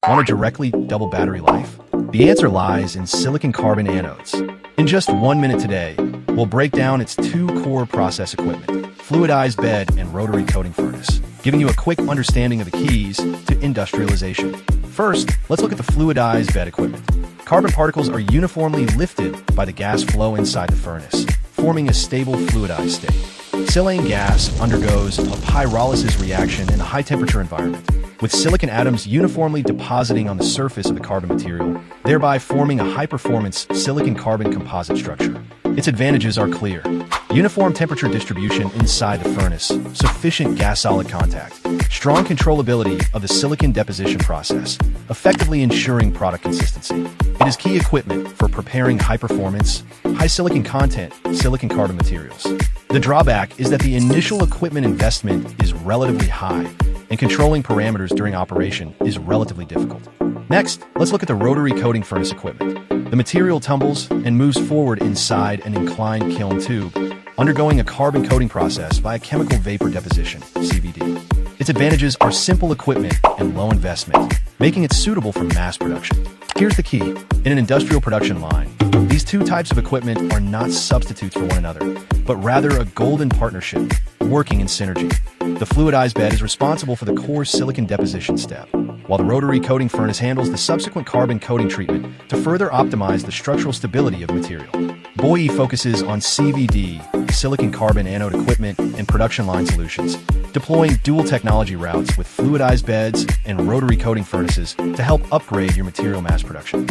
Want to directly double battery life? The answer lies in silicon-carbon anodes. In just 1 minute today, we'll break down its two core process equipment, fluidized bed and rotary coating furnace, giving you a quick understanding of the keys to industrialization. First, let's look at the fluidized bed equipment. Carbon particles are uniformly lifted by the gas flow inside the furnace, forming a stable fluidized state. Silane gas undergoes a pyrolysis reaction in a high-temperature environment, with silicon atoms uniformly depositing on the surface of the carbon material, thereby forming a high-performance silicon-carbon composite structure. Its advantages are clear. Uniform temperature distribution inside the furnace, sufficient gas-solid contact, strong controllability of the silicon deposition process, effectively ensuring product consistency. It is key equipment for preparing high-performance, high-silicon content silicon-carbon materials. The drawback is that the initial equipment investment is relatively high, and controlling parameters during operation is relatively difficult. Next, let's look at the rotary coating furnace equipment. The material tumbles and moves forward inside an inclined kiln tube, undergoing a carbon coating process via chemical vapor deposition, CVD. Its advantages are simple equipment and low investment, making it suitable for mass production. Here's the key. In an industrial production line, these two types of equipment are not substitutes for one another, but rather a golden partnership, working in synergy. The fluidized bed is responsible for the core silicon deposition step, while the rotary coating furnace handles the subsequent carbon coating treatment to further optimize the structural stability of material. Boyee focuses on CVD, silicon carbon anode equipment, and production line solutions, deploying dual technology routes with fluidized beds and rotary coating furnaces to help upgrade your material mass production.